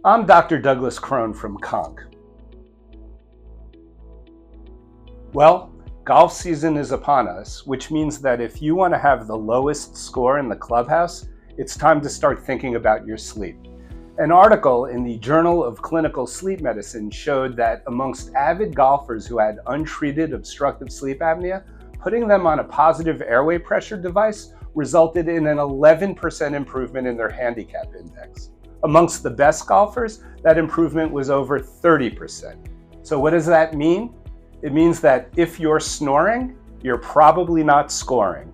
I'm Dr. Douglas Crone from Conk. Well, golf season is upon us, which means that if you want to have the lowest score in the clubhouse, it's time to start thinking about your sleep. An article in the Journal of Clinical Sleep Medicine showed that amongst avid golfers who had untreated obstructive sleep apnea, putting them on a positive airway pressure device resulted in an 11% improvement in their handicap index. Amongst the best golfers, that improvement was over 30%. So what does that mean? It means that if you're snoring, you're probably not scoring.